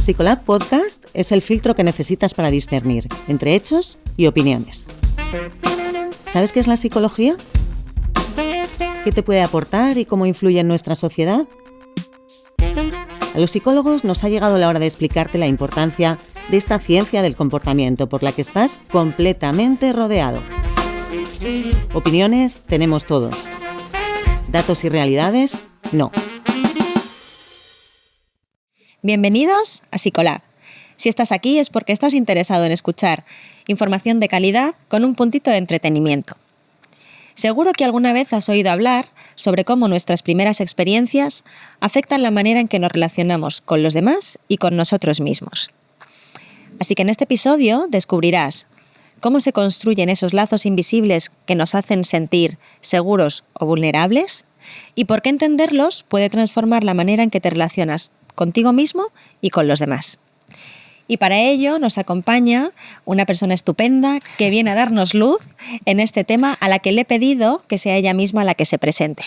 Psicolab Podcast es el filtro que necesitas para discernir entre hechos y opiniones. ¿Sabes qué es la psicología? ¿Qué te puede aportar y cómo influye en nuestra sociedad? A los psicólogos nos ha llegado la hora de explicarte la importancia de esta ciencia del comportamiento por la que estás completamente rodeado. Opiniones tenemos todos. Datos y realidades, no. Bienvenidos a Psicolab. Si estás aquí es porque estás interesado en escuchar información de calidad con un puntito de entretenimiento. Seguro que alguna vez has oído hablar sobre cómo nuestras primeras experiencias afectan la manera en que nos relacionamos con los demás y con nosotros mismos. Así que en este episodio descubrirás cómo se construyen esos lazos invisibles que nos hacen sentir seguros o vulnerables y por qué entenderlos puede transformar la manera en que te relacionas contigo mismo y con los demás. Y para ello nos acompaña una persona estupenda que viene a darnos luz en este tema, a la que le he pedido que sea ella misma la que se presente.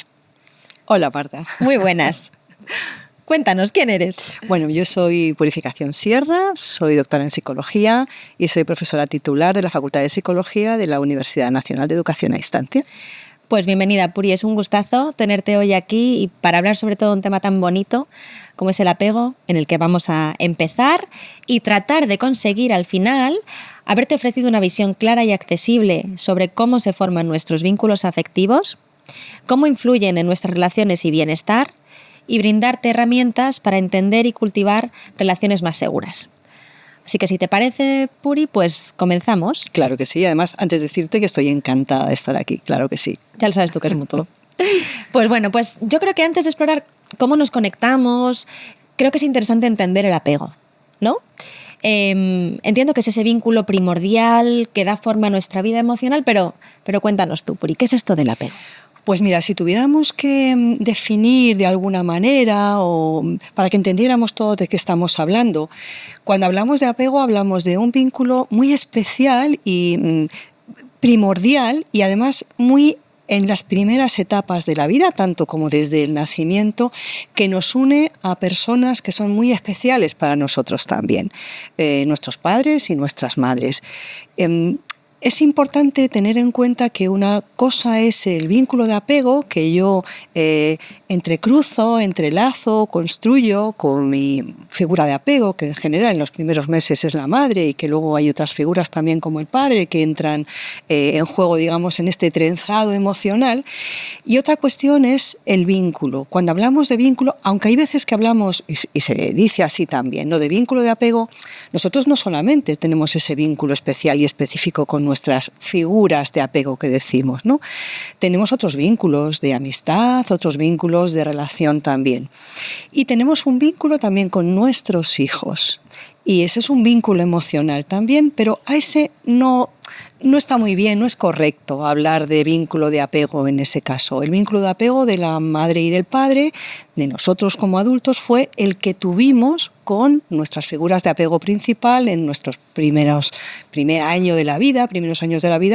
Hola, Marta. Muy buenas. Cuéntanos, ¿quién eres? Bueno, yo soy Purificación Sierra, soy doctora en Psicología y soy profesora titular de la Facultad de Psicología de la Universidad Nacional de Educación a Distancia. Pues bienvenida, Puri, es un gustazo tenerte hoy aquí y para hablar sobre todo un tema tan bonito como es el apego, en el que vamos a empezar y tratar de conseguir al final haberte ofrecido una visión clara y accesible sobre cómo se forman nuestros vínculos afectivos, cómo influyen en nuestras relaciones y bienestar y brindarte herramientas para entender y cultivar relaciones más seguras. Así que si te parece, Puri, pues comenzamos. Claro que sí. Además, antes de decirte que estoy encantada de estar aquí. Claro que sí. Ya lo sabes tú que es mutuo. Pues bueno, pues yo creo que antes de explorar cómo nos conectamos, creo que es interesante entender el apego, ¿no? Entiendo que es ese vínculo primordial que da forma a nuestra vida emocional, pero cuéntanos tú, Puri, ¿qué es esto del apego? Pues mira, si tuviéramos que definir de alguna manera o para que entendiéramos todo de qué estamos hablando, cuando hablamos de apego hablamos de un vínculo muy especial y primordial y además muy en las primeras etapas de la vida, tanto como desde el nacimiento, que nos une a personas que son muy especiales para nosotros también, nuestros padres y nuestras madres. Es importante tener en cuenta que una cosa es el vínculo de apego que yo entrecruzo, entrelazo, construyo con mi figura de apego, que en general en los primeros meses es la madre y que luego hay otras figuras también como el padre que entran en juego, digamos, en este trenzado emocional. Y otra cuestión es el vínculo. Cuando hablamos de vínculo, aunque hay veces que hablamos, y se dice así también, ¿no?, de vínculo de apego, nosotros no solamente tenemos ese vínculo especial y específico con nuestras figuras de apego que decimos, ¿no? Tenemos otros vínculos de amistad, otros vínculos de relación también. Y tenemos un vínculo también con nuestros hijos. Y ese es un vínculo emocional también, pero a ese no está muy bien, no es correcto hablar de vínculo de apego en ese caso. El vínculo de apego de la madre y del padre, de nosotros como adultos, fue el que tuvimos con nuestras figuras de apego principal en nuestros primeros años de la vida,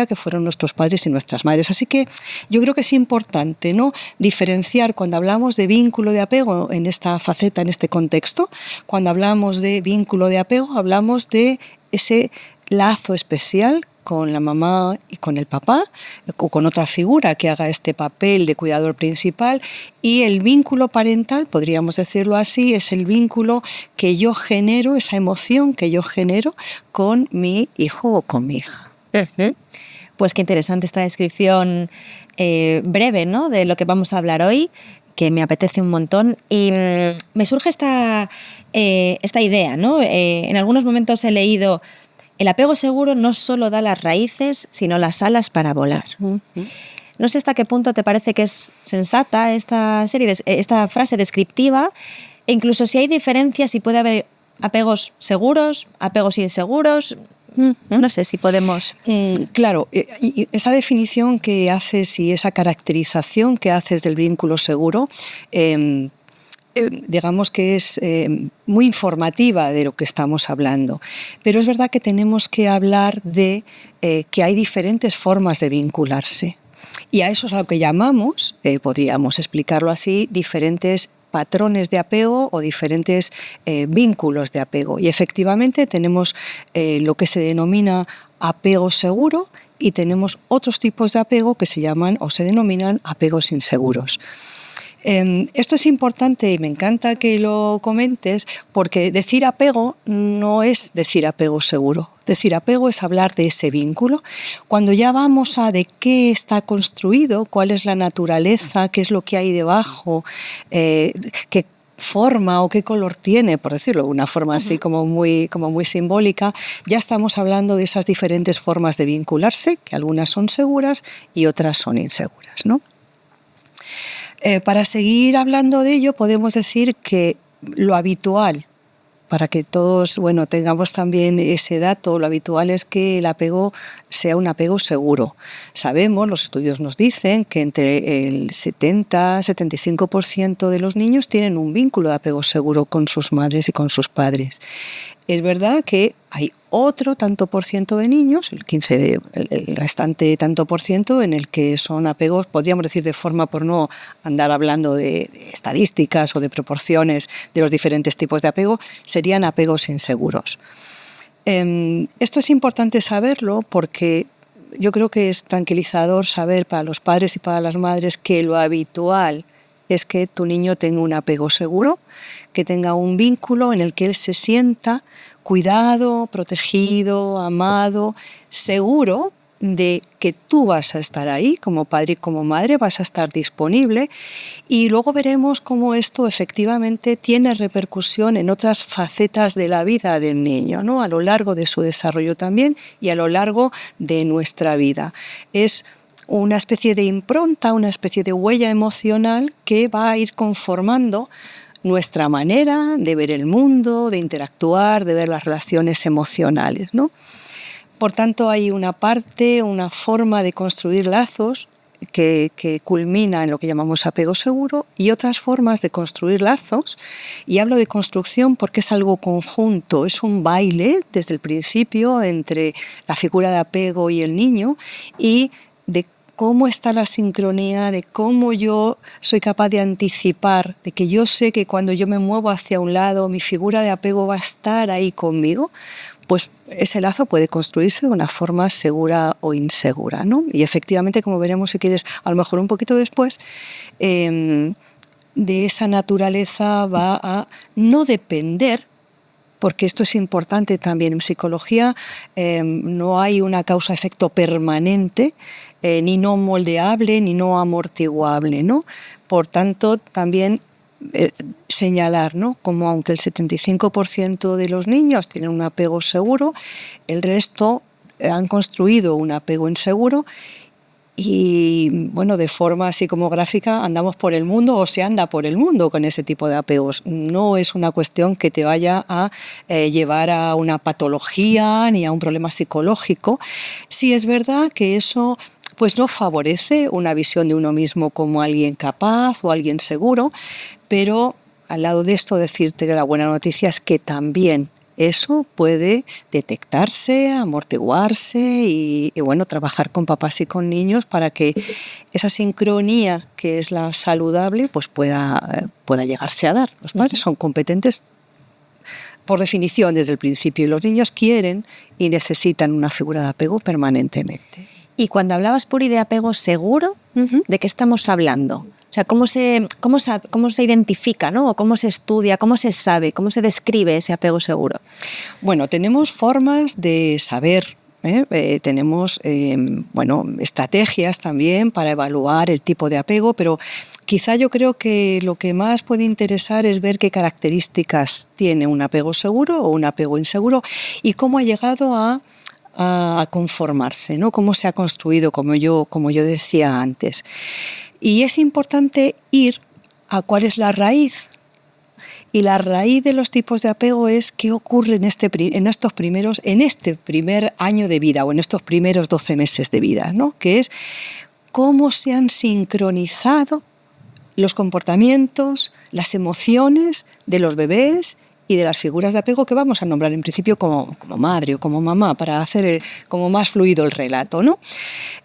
que fueron nuestros padres y nuestras madres. Así que yo creo que es importante, ¿no?, diferenciar cuando hablamos de vínculo de apego en esta faceta, en este contexto. Cuando hablamos de vínculo de apego, hablamos de ese lazo especial con la mamá y con el papá, o con otra figura que haga este papel de cuidador principal, y el vínculo parental, podríamos decirlo así, es el vínculo que yo genero, esa emoción que yo genero con mi hijo o con mi hija. Pues qué interesante esta descripción breve, ¿no?, de lo que vamos a hablar hoy, que me apetece un montón. Y me surge esta idea, ¿no? En algunos momentos he leído: el apego seguro no solo da las raíces, sino las alas para volar. No sé hasta qué punto te parece que es sensata esta frase descriptiva, e incluso si hay diferencias, si puede haber apegos seguros, apegos inseguros. No sé si podemos... Claro, y esa definición que haces y esa caracterización que haces del vínculo seguro, digamos que es muy informativa de lo que estamos hablando. Pero es verdad que tenemos que hablar de que hay diferentes formas de vincularse. Y a eso es a lo que llamamos, podríamos explicarlo así, diferentes patrones de apego o diferentes vínculos de apego. Y efectivamente tenemos lo que se denomina apego seguro y tenemos otros tipos de apego que se llaman o se denominan apegos inseguros. Esto es importante y me encanta que lo comentes porque decir apego no es decir apego seguro. Decir apego es hablar de ese vínculo. Cuando ya vamos a de qué está construido, cuál es la naturaleza, qué es lo que hay debajo, qué forma o qué color tiene, por decirlo de una forma así como muy simbólica, ya estamos hablando de esas diferentes formas de vincularse, que algunas son seguras y otras son inseguras, ¿no? Para seguir hablando de ello, podemos decir que lo habitual, para que todos tengamos también ese dato, lo habitual es que el apego sea un apego seguro. Sabemos, los estudios nos dicen que entre el 70-75% de los niños tienen un vínculo de apego seguro con sus madres y con sus padres. Es verdad que hay otro tanto por ciento de niños, el restante tanto por ciento, en el que son apegos, podríamos decir de forma, por no andar hablando de estadísticas o de proporciones de los diferentes tipos de apego, serían apegos inseguros. Esto es importante saberlo porque yo creo que es tranquilizador saber para los padres y para las madres que lo habitual es que tu niño tenga un apego seguro, que tenga un vínculo en el que él se sienta cuidado, protegido, amado, seguro de que tú vas a estar ahí como padre y como madre, vas a estar disponible, y luego veremos cómo esto efectivamente tiene repercusión en otras facetas de la vida del niño, ¿no? A lo largo de su desarrollo también y a lo largo de nuestra vida. Es una especie de impronta, una especie de huella emocional que va a ir conformando nuestra manera de ver el mundo, de interactuar, de ver las relaciones emocionales, ¿no? Por tanto, hay una parte, una forma de construir lazos que culmina en lo que llamamos apego seguro y otras formas de construir lazos. Y hablo de construcción porque es algo conjunto, es un baile desde el principio entre la figura de apego y el niño y de cómo está la sincronía, de cómo yo soy capaz de anticipar, de que yo sé que cuando yo me muevo hacia un lado, mi figura de apego va a estar ahí conmigo, pues ese lazo puede construirse de una forma segura o insegura, ¿no? Y efectivamente, como veremos si quieres, a lo mejor un poquito después, de esa naturaleza va a no depender, porque esto es importante también en psicología, no hay una causa-efecto permanente, ni no moldeable, ni no amortiguable, ¿no? Por tanto, también señalar, ¿no? Como aunque el 75% de los niños tienen un apego seguro, el resto han construido un apego inseguro. Y bueno, de forma así como gráfica, andamos por el mundo o se anda por el mundo con ese tipo de apegos. No es una cuestión que te vaya a llevar a una patología ni a un problema psicológico. Sí es verdad que eso pues no favorece una visión de uno mismo como alguien capaz o alguien seguro, pero al lado de esto decirte que la buena noticia es que también eso puede detectarse, amortiguarse y bueno, trabajar con papás y con niños para que esa sincronía que es la saludable pues pueda llegarse a dar. Los padres son competentes por definición desde el principio y los niños quieren y necesitan una figura de apego permanentemente. Y cuando hablabas, Puri, de apego seguro, ¿de qué estamos hablando? O sea, ¿cómo se identifica, ¿no? O cómo se estudia, cómo se sabe, cómo se describe ese apego seguro? Bueno, tenemos formas de saber, tenemos estrategias también para evaluar el tipo de apego, pero quizá yo creo que lo que más puede interesar es ver qué características tiene un apego seguro o un apego inseguro y cómo ha llegado a conformarse, ¿no? Cómo se ha construido, como yo decía antes. Y es importante ir a cuál es la raíz. Y la raíz de los tipos de apego es qué ocurre en este primer año de vida o en estos primeros 12 meses de vida, ¿no? Que es cómo se han sincronizado los comportamientos, las emociones de los bebés y de las figuras de apego que vamos a nombrar en principio como madre o como mamá para hacer como más fluido el relato, ¿no?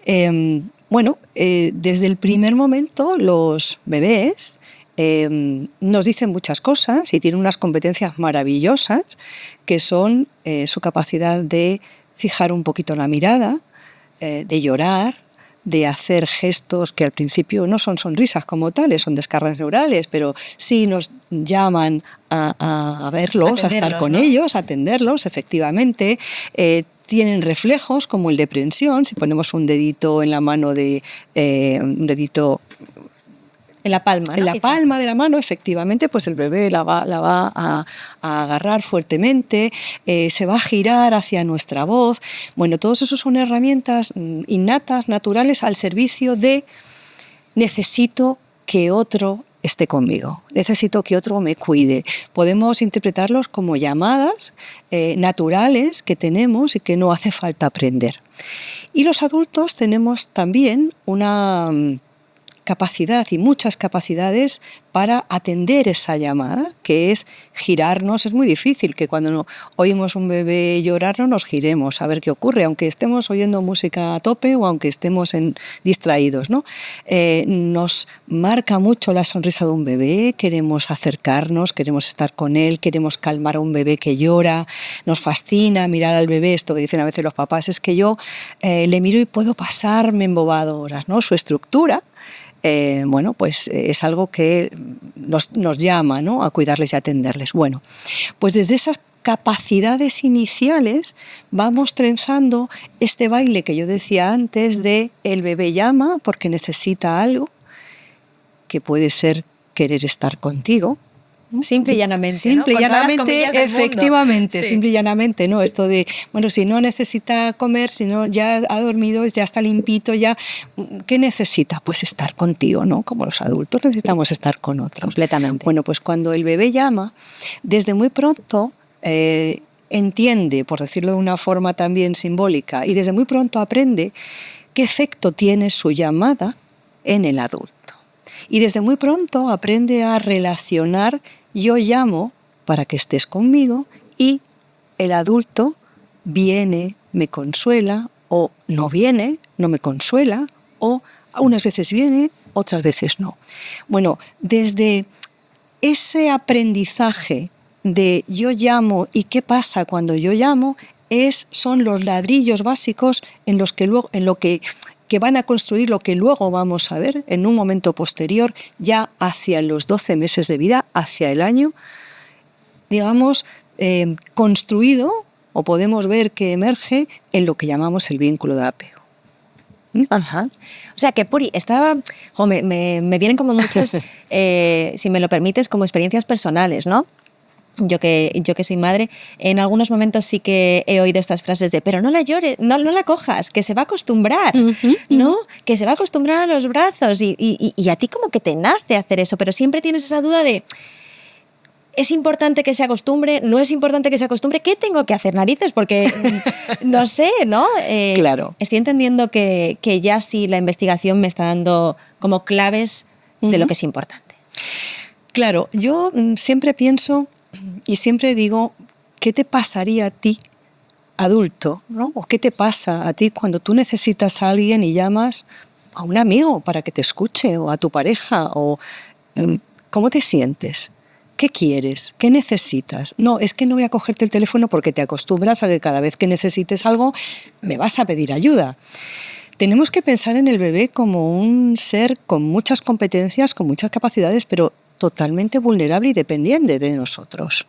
Desde el primer momento los bebés nos dicen muchas cosas y tiene unas competencias maravillosas que son su capacidad de fijar un poquito la mirada, de llorar, de hacer gestos que al principio no son sonrisas como tales, son descargas neurales, pero sí nos llaman a verlos, a estar con ellos, a atenderlos, efectivamente. Tienen reflejos como el de prensión, si ponemos un dedito en la mano un dedito en la palma, ¿no? En la palma de la mano, efectivamente, pues el bebé la va a agarrar fuertemente, se va a girar hacia nuestra voz. Bueno, todos esos son herramientas innatas, naturales, al servicio de necesito que otro esté conmigo, necesito que otro me cuide. Podemos interpretarlos como llamadas naturales que tenemos y que no hace falta aprender. Y los adultos tenemos también una capacidad y muchas capacidades para atender esa llamada, que es girarnos. Es muy difícil que cuando oímos un bebé llorar no nos giremos a ver qué ocurre, aunque estemos oyendo música a tope o aunque estemos distraídos, ¿no? Nos marca mucho la sonrisa de un bebé, queremos acercarnos, queremos estar con él, queremos calmar a un bebé que llora, nos fascina mirar al bebé, esto que dicen a veces los papás, es que yo le miro y puedo pasarme embobado horas, ¿no? Su estructura, bueno, pues es algo que nos llama, ¿no?, a cuidarles y atenderles. Bueno, pues desde esas capacidades iniciales vamos trenzando este baile que yo decía antes de el bebé llama porque necesita algo, que puede ser querer estar contigo. Simple y llanamente, simple ¿no? y llanamente, efectivamente, sí. Simple y llanamente, ¿no? Esto de, bueno, si no necesita comer, si no ya ha dormido, ya está limpito, ya, ¿qué necesita? Pues estar contigo, ¿no? Como los adultos necesitamos estar con otros. Completamente. Bueno, pues cuando el bebé llama, desde muy pronto entiende, por decirlo de una forma también simbólica, y desde muy pronto aprende qué efecto tiene su llamada en el adulto. Y desde muy pronto aprende a relacionar: yo llamo para que estés conmigo, y el adulto viene, me consuela, o no viene, no me consuela, o unas veces viene, otras veces no. Bueno, desde ese aprendizaje de yo llamo y qué pasa cuando yo llamo, son los ladrillos básicos en lo que van a construir lo que luego vamos a ver en un momento posterior, ya hacia los 12 meses de vida, hacia el año, digamos, construido, o podemos ver que emerge en lo que llamamos el vínculo de apego. Ajá. O sea que, Puri, me vienen como muchas, si me lo permites, como experiencias personales, ¿no? Yo que soy madre, en algunos momentos sí que he oído estas frases de pero no la llores, no la cojas, que se va a acostumbrar, ¿no? Que se va a acostumbrar a los brazos y a ti como que te nace hacer eso, pero siempre tienes esa duda de ¿es importante que se acostumbre? ¿No es importante que se acostumbre? ¿Qué tengo que hacer, narices? Porque no sé, ¿no? Claro. Estoy entendiendo que ya sí la investigación me está dando como claves de lo que es importante. Claro, yo siempre pienso y siempre digo, ¿qué te pasaría a ti, adulto, ¿no? ¿O qué te pasa a ti cuando tú necesitas a alguien y llamas a un amigo para que te escuche, o a tu pareja? O ¿cómo te sientes? ¿Qué quieres? ¿Qué necesitas? No, es que no voy a cogerte el teléfono porque te acostumbras a que cada vez que necesites algo me vas a pedir ayuda. Tenemos que pensar en el bebé como un ser con muchas competencias, con muchas capacidades, pero totalmente vulnerable y dependiente de nosotros.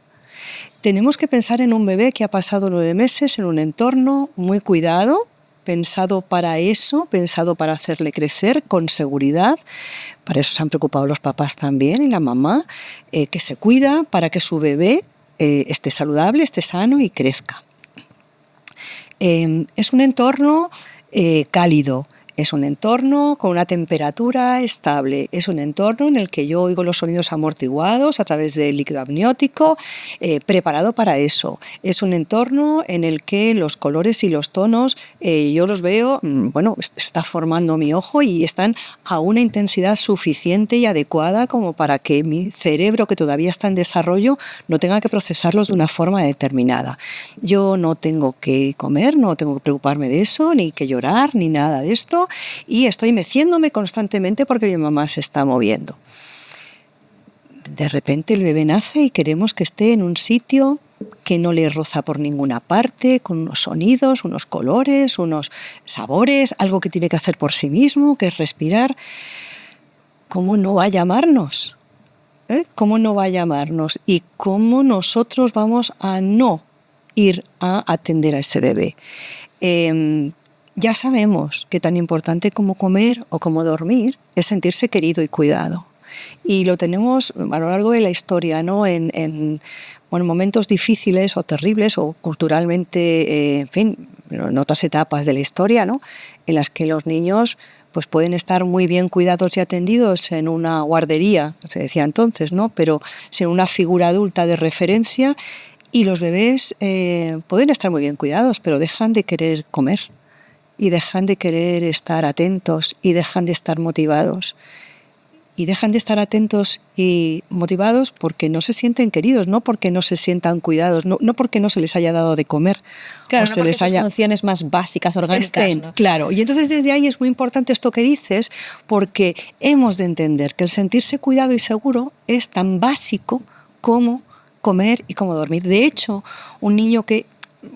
Tenemos que pensar en un bebé que ha pasado 9 meses en un entorno muy cuidado, pensado para eso, pensado para hacerle crecer con seguridad. Para eso se han preocupado los papás también y la mamá, que se cuida para que su bebé esté saludable, esté sano y crezca. Es un entorno cálido. Es un entorno con una temperatura estable, es un entorno en el que yo oigo los sonidos amortiguados a través del líquido amniótico, preparado para eso. Es un entorno en el que los colores y los tonos, yo los veo, bueno, está formando mi ojo y están a una intensidad suficiente y adecuada como para que mi cerebro, que todavía está en desarrollo, no tenga que procesarlos de una forma determinada. Yo no tengo que comer, no tengo que preocuparme de eso, ni que llorar, ni nada de esto. Y estoy meciéndome constantemente porque mi mamá se está moviendo. de repente el bebé nace y queremos que esté en un sitio que no le roza por ninguna parte, con unos sonidos, unos colores, unos sabores, algo que tiene que hacer por sí mismo, que es respirar. ¿Cómo no va a llamarnos? ¿Cómo no va a llamarnos? ¿Y cómo nosotros vamos a no ir a atender a ese bebé? Ya sabemos que tan importante como comer o como dormir es sentirse querido y cuidado. Y lo tenemos a lo largo de la historia, ¿no? En momentos difíciles o terribles o culturalmente, en fin, en otras etapas de la historia, ¿no? En las que los niños pues pueden estar muy bien cuidados y atendidos en una guardería, se decía entonces, ¿no? Pero sin una figura adulta de referencia, y los bebés pueden estar muy bien cuidados, pero dejan de querer comer y dejan de querer estar atentos y dejan de estar motivados. Y dejan de estar atentos y motivados porque no se sienten queridos, no porque no se sientan cuidados, no porque no se les haya dado de comer. Claro, o no se porque les haya funciones más básicas, orgánicas. ¿No? Claro, y entonces desde ahí es muy importante esto que dices, porque hemos de entender que el sentirse cuidado y seguro es tan básico como comer y como dormir. De hecho, un niño que,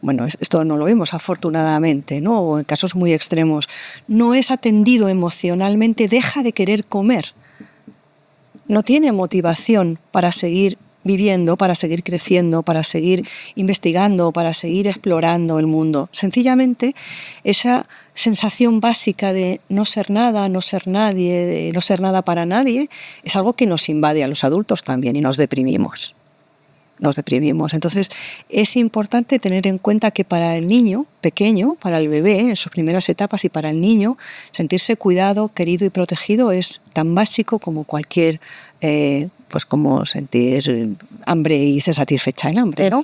bueno, esto no lo vemos afortunadamente, ¿no? O en casos muy extremos, no es atendido emocionalmente, deja de querer comer. No tiene motivación para seguir viviendo, para seguir creciendo, para seguir investigando, para seguir explorando el mundo. Sencillamente, esa sensación básica de no ser nada, no ser nadie, de no ser nada para nadie, es algo que nos invade a los adultos también y nos deprimimos. Entonces, es importante tener en cuenta que para el niño pequeño, para el bebé, en sus primeras etapas, y para el niño, sentirse cuidado, querido y protegido es tan básico como cualquier, pues como sentir hambre y ser satisfecha el hambre, ¿no?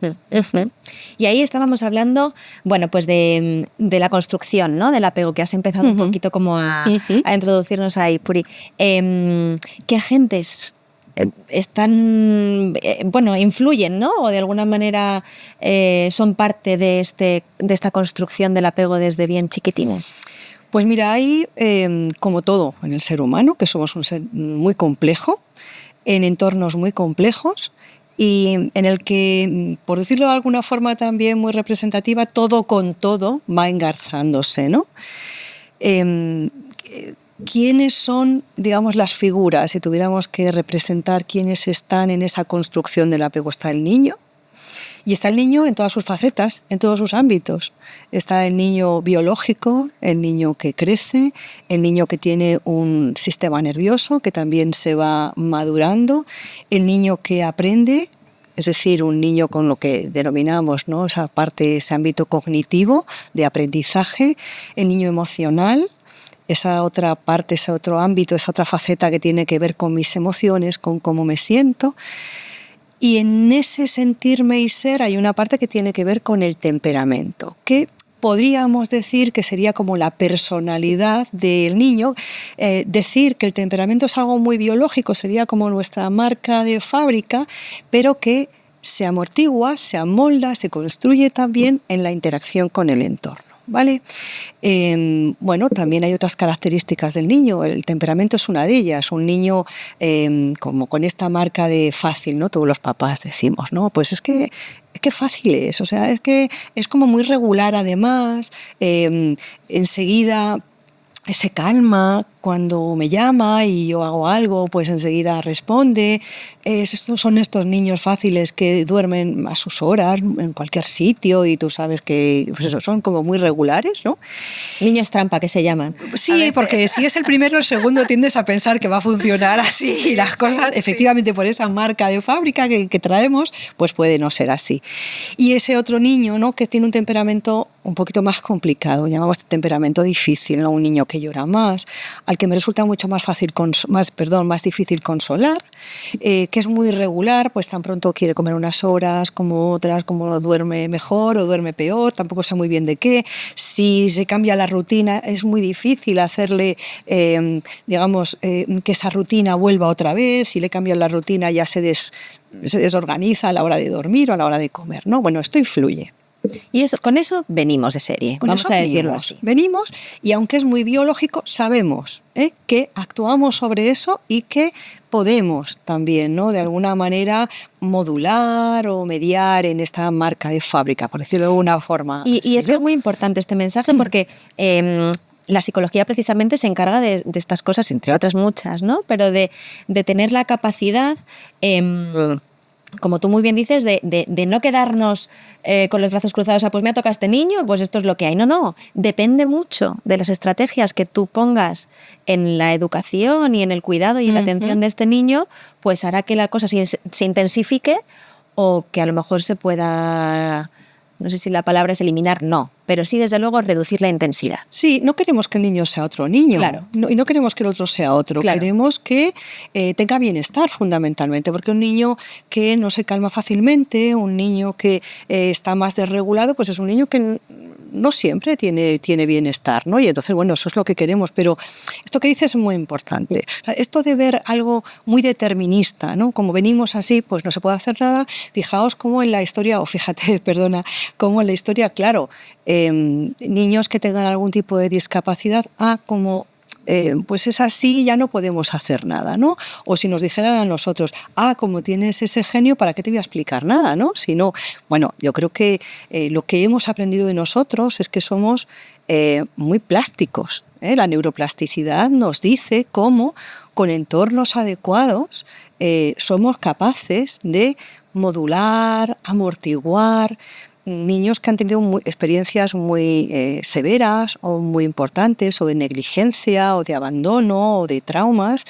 Y ahí estábamos hablando, bueno, pues de la construcción, ¿no? Del apego, que has empezado un poquito como a introducirnos ahí, Puri. ¿Qué agentes influyen, ¿no? O de alguna manera son parte de esta construcción del apego desde bien chiquitines? Pues mira, hay, como todo en el ser humano, que somos un ser muy complejo, en entornos muy complejos, y en el que, por decirlo de alguna forma también muy representativa, todo con todo va engarzándose, ¿no? ¿Quiénes son, digamos, las figuras? Si tuviéramos que representar quiénes están en esa construcción del apego, está el niño. Y está el niño en todas sus facetas, en todos sus ámbitos. Está el niño biológico, el niño que crece, el niño que tiene un sistema nervioso que también se va madurando, el niño que aprende, es decir, un niño con lo que denominamos, ¿no?, esa parte, ese ámbito cognitivo de aprendizaje, el niño emocional, esa otra parte, ese otro ámbito, esa otra faceta que tiene que ver con mis emociones, con cómo me siento. Y en ese sentirme y ser hay una parte que tiene que ver con el temperamento, que podríamos decir que sería como la personalidad del niño. Decir que el temperamento es algo muy biológico sería como nuestra marca de fábrica, pero que se amortigua, se amolda, se construye también en la interacción con el entorno. ¿Vale? También hay otras características del niño. El temperamento es una de ellas. Un niño como con esta marca de fácil, ¿no? Todos los papás decimos, ¿no? Pues es que fácil es, o sea, es que es como muy regular además, enseguida se calma cuando me llama y yo hago algo, pues enseguida responde. Son estos niños fáciles que duermen a sus horas en cualquier sitio y tú sabes que pues eso, son como muy regulares, ¿no? Niños trampa, que se llaman. Sí, porque si es el primero o el segundo tiendes a pensar que va a funcionar así y las cosas, efectivamente, por esa marca de fábrica que traemos, pues puede no ser así. Y ese otro niño, ¿no?, que tiene un temperamento un poquito más complicado, llamamos temperamento difícil, ¿no? Un niño que llora más, al que me resulta mucho más difícil consolar, que es muy irregular, pues tan pronto quiere comer unas horas como otras, como duerme mejor o duerme peor, tampoco sé muy bien de qué. Si se cambia la rutina es muy difícil hacerle, que esa rutina vuelva otra vez. Si le cambian la rutina ya se desorganiza a la hora de dormir o a la hora de comer, ¿no? Bueno, esto influye. Y eso, con eso venimos de serie, vamos a decirlo así. Venimos y aunque es muy biológico, sabemos que actuamos sobre eso y que podemos también, ¿no?, de alguna manera modular o mediar en esta marca de fábrica, por decirlo de alguna forma. Y es que es muy importante este mensaje porque la psicología precisamente se encarga de estas cosas, entre otras muchas, ¿no?, pero de tener la capacidad, como tú muy bien dices, de no quedarnos con los brazos cruzados, pues me ha tocado este niño, pues esto es lo que hay. No, depende mucho de las estrategias que tú pongas en la educación y en el cuidado y en la atención de este niño, pues hará que la cosa se intensifique o que a lo mejor se pueda, no sé si la palabra es eliminar, no, pero sí desde luego reducir la intensidad. Sí, no queremos que el niño sea otro niño, claro. Y no queremos que el otro sea otro, claro. Queremos que tenga bienestar fundamentalmente, porque un niño que no se calma fácilmente, un niño que está más desregulado, pues es un niño que no siempre tiene bienestar, ¿no? Y entonces, bueno, eso es lo que queremos, pero esto que dices es muy importante. Esto de ver algo muy determinista, ¿no? Como venimos así, pues no se puede hacer nada. Fijaos cómo en la historia, cómo en la historia, claro, niños que tengan algún tipo de discapacidad, como pues es así, ya no podemos hacer nada, ¿no? O si nos dijeran a nosotros, como tienes ese genio, ¿para qué te voy a explicar nada, ¿no? Si no, bueno, yo creo que lo que hemos aprendido de nosotros es que somos muy plásticos. La neuroplasticidad nos dice cómo con entornos adecuados somos capaces de modular, amortiguar, niños que han tenido experiencias muy severas o muy importantes, o de negligencia, o de abandono, o de traumas.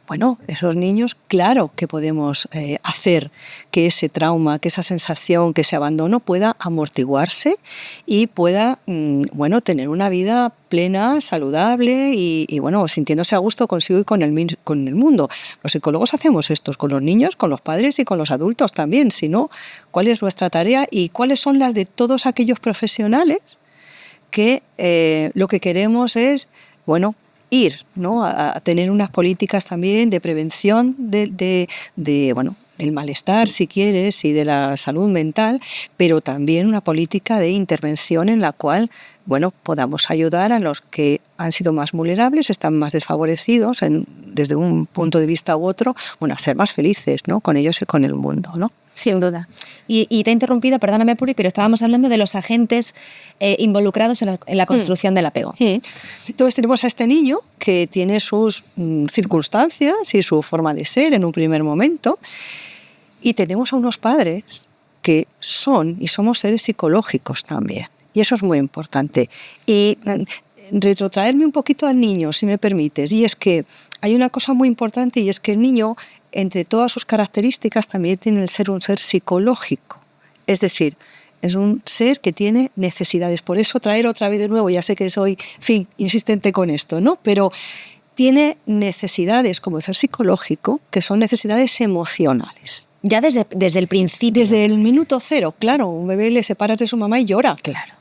Bueno, esos niños, claro que podemos hacer que ese trauma, que esa sensación, que ese abandono pueda amortiguarse y pueda, bueno, tener una vida plena, saludable y bueno, sintiéndose a gusto consigo y con el mundo. Los psicólogos hacemos esto con los niños, con los padres y con los adultos también. Si no, ¿cuál es nuestra tarea y cuáles son las de todos aquellos profesionales que lo que queremos es, bueno, ir, ¿no?, a tener unas políticas también de prevención bueno, del malestar, si quieres, y de la salud mental, pero también una política de intervención en la cual, bueno, podamos ayudar a los que han sido más vulnerables, están más desfavorecidos desde un punto de vista u otro, bueno, a ser más felices, ¿no?, con ellos y con el mundo, ¿no? Sin duda. Y te he interrumpido, perdóname, Puri, pero estábamos hablando de los agentes involucrados en la construcción del apego. Entonces tenemos a este niño que tiene sus circunstancias y su forma de ser en un primer momento, y tenemos a unos padres que somos seres psicológicos también, y eso es muy importante. Y retrotraerme un poquito al niño, si me permites, y es que hay una cosa muy importante, y es que el niño, entre todas sus características, también tiene el ser un ser psicológico. Es decir, es un ser que tiene necesidades. Por eso traer otra vez de nuevo, ya sé que soy, insistente con esto, ¿no? Pero tiene necesidades como ser psicológico, que son necesidades emocionales. Ya desde el principio. Desde el minuto cero, claro. Un bebé le separas de su mamá y llora. Claro.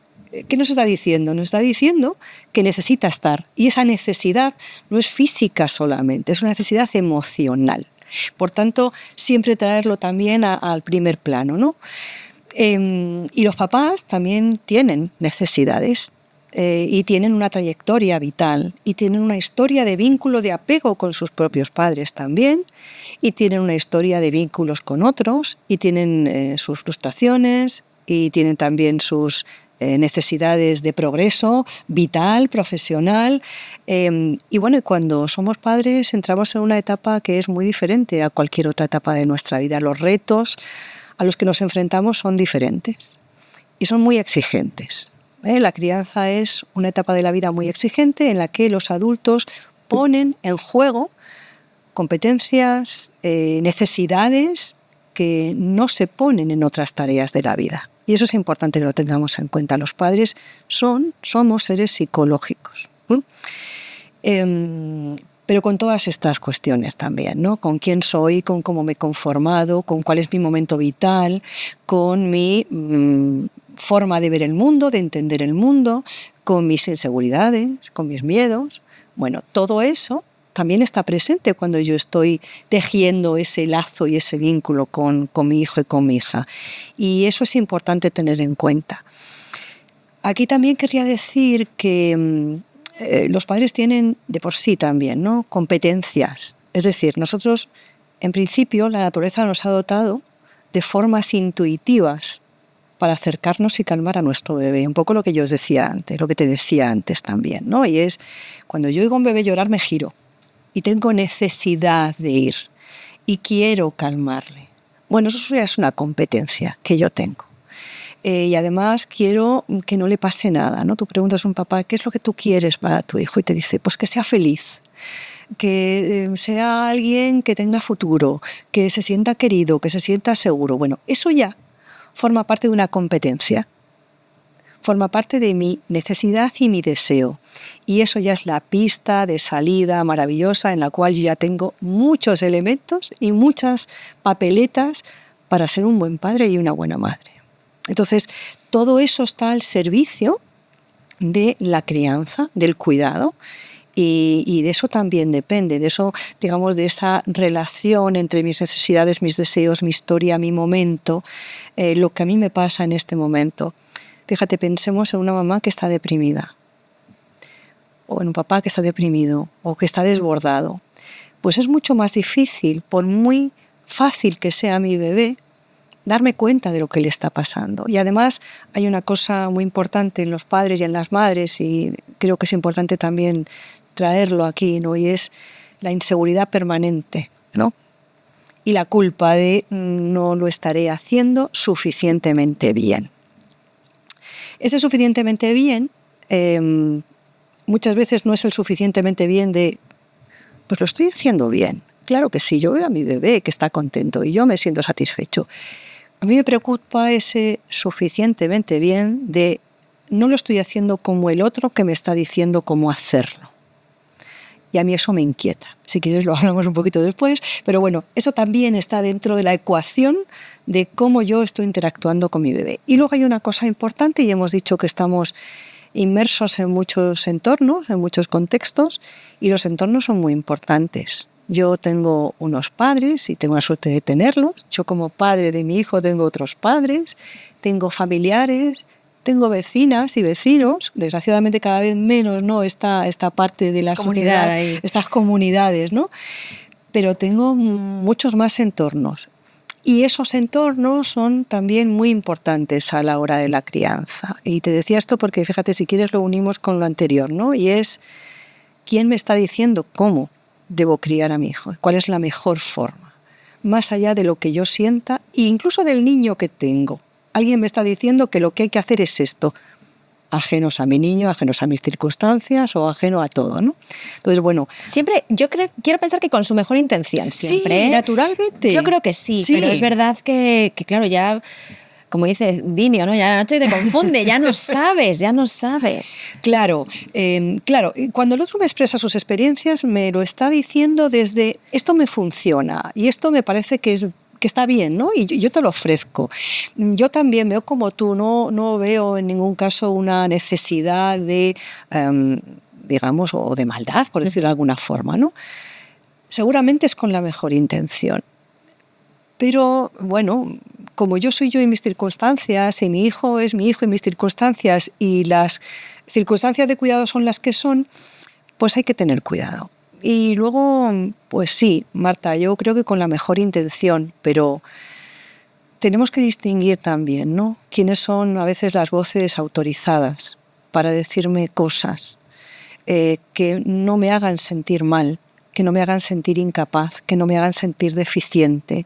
¿Qué nos está diciendo? Nos está diciendo que necesita estar. Y esa necesidad no es física solamente, es una necesidad emocional. Por tanto, siempre traerlo también al primer plano, ¿no? Y los papás también tienen necesidades y tienen una trayectoria vital y tienen una historia de vínculo de apego con sus propios padres también, y tienen una historia de vínculos con otros, y tienen sus frustraciones, y tienen también sus necesidades de progreso vital, profesional, y bueno, cuando somos padres entramos en una etapa que es muy diferente a cualquier otra etapa de nuestra vida. Los retos a los que nos enfrentamos son diferentes y son muy exigentes. La crianza es una etapa de la vida muy exigente en la que los adultos ponen en juego competencias, necesidades que no se ponen en otras tareas de la vida. Y eso es importante que lo tengamos en cuenta. Los padres somos seres psicológicos. Pero con todas estas cuestiones también, ¿no? Con quién soy, con cómo me he conformado, con cuál es mi momento vital, con mi forma de ver el mundo, de entender el mundo, con mis inseguridades, con mis miedos. Bueno, todo eso también está presente cuando yo estoy tejiendo ese lazo y ese vínculo con mi hijo y con mi hija. Y eso es importante tener en cuenta. Aquí también querría decir que los padres tienen de por sí también, ¿no?, competencias. Es decir, nosotros, en principio, la naturaleza nos ha dotado de formas intuitivas para acercarnos y calmar a nuestro bebé. Un poco lo que yo os decía antes, lo que te decía antes también, ¿no? Y es, cuando yo oigo a un bebé llorar, me giro y tengo necesidad de ir y quiero calmarle. Bueno, eso ya es una competencia que yo tengo. Y además quiero que no le pase nada, ¿no? Tú preguntas a un papá, ¿qué es lo que tú quieres para tu hijo? Y te dice, pues que sea feliz, que sea alguien que tenga futuro, que se sienta querido, que se sienta seguro. Bueno, eso ya forma parte de una competencia, forma parte de mi necesidad y mi deseo. Y eso ya es la pista de salida maravillosa en la cual yo ya tengo muchos elementos y muchas papeletas para ser un buen padre y una buena madre. Entonces, todo eso está al servicio de la crianza, del cuidado, y de eso también depende, de eso, digamos, de esa relación entre mis necesidades, mis deseos, mi historia, mi momento, lo que a mí me pasa en este momento. Fíjate, pensemos en una mamá que está deprimida, o en un papá que está deprimido, o que está desbordado. Pues es mucho más difícil, por muy fácil que sea mi bebé, darme cuenta de lo que le está pasando. Y además hay una cosa muy importante en los padres y en las madres, y creo que es importante también traerlo aquí, ¿no? Y es la inseguridad permanente, ¿no? Y la culpa de no lo estaré haciendo suficientemente bien. Ese suficientemente bien muchas veces no es el suficientemente bien de, pues lo estoy haciendo bien. Claro que sí, yo veo a mi bebé que está contento y yo me siento satisfecho. A mí me preocupa ese suficientemente bien de no lo estoy haciendo como el otro que me está diciendo cómo hacerlo. Y a mí eso me inquieta. Si quieres lo hablamos un poquito después, pero bueno, eso también está dentro de la ecuación de cómo yo estoy interactuando con mi bebé. Y luego hay una cosa importante, y hemos dicho que estamos inmersos en muchos entornos, en muchos contextos, y los entornos son muy importantes. Yo tengo unos padres y tengo la suerte de tenerlos. Yo como padre de mi hijo tengo otros padres, tengo familiares, tengo vecinas y vecinos, desgraciadamente cada vez menos, ¿no?, esta parte de la sociedad, ahí, estas comunidades, ¿no? Pero tengo muchos más entornos. Y esos entornos son también muy importantes a la hora de la crianza. Y te decía esto porque, fíjate, si quieres lo unimos con lo anterior, ¿no? Y es, ¿quién me está diciendo cómo debo criar a mi hijo? ¿Cuál es la mejor forma? Más allá de lo que yo sienta e incluso del niño que tengo. Alguien me está diciendo que lo que hay que hacer es esto, ajenos a mi niño, ajenos a mis circunstancias o ajeno a todo, ¿no? Entonces, bueno... Siempre, quiero pensar que con su mejor intención, siempre. Sí, naturalmente. Yo creo que sí, pero es verdad que claro, ya... Como dice Dinio, ¿no? Ya la noche te confunde, ya no sabes. Claro, claro. Cuando el otro me expresa sus experiencias, me lo está diciendo desde esto me funciona y esto me parece que está bien, ¿no? Y yo te lo ofrezco. Yo también veo como tú, no veo en ningún caso una necesidad de, digamos, o de maldad, por decirlo de alguna forma, ¿no? Seguramente es con la mejor intención. Pero, bueno, como yo soy yo y mis circunstancias, y mi hijo es mi hijo y mis circunstancias, y las circunstancias de cuidado son las que son, pues hay que tener cuidado. Y luego, pues sí, Marta, yo creo que con la mejor intención, pero tenemos que distinguir también, ¿no?, quiénes son a veces las voces autorizadas para decirme cosas que no me hagan sentir mal, que no me hagan sentir incapaz, que no me hagan sentir deficiente,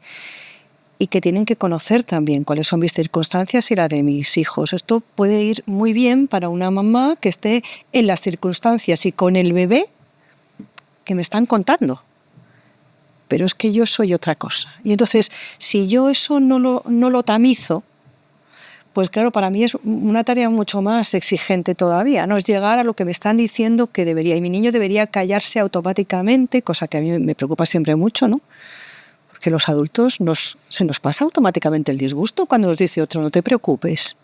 y que tienen que conocer también cuáles son mis circunstancias y las de mis hijos. Esto puede ir muy bien para una mamá que esté en las circunstancias y con el bebé que me están contando. Pero es que yo soy otra cosa. Y entonces, si yo eso no lo tamizo, pues claro, para mí es una tarea mucho más exigente todavía, ¿no? Es llegar a lo que me están diciendo que debería. Y mi niño debería callarse automáticamente, cosa que a mí me preocupa siempre mucho, ¿no? Porque los adultos se nos pasa automáticamente el disgusto cuando nos dice otro, no te preocupes,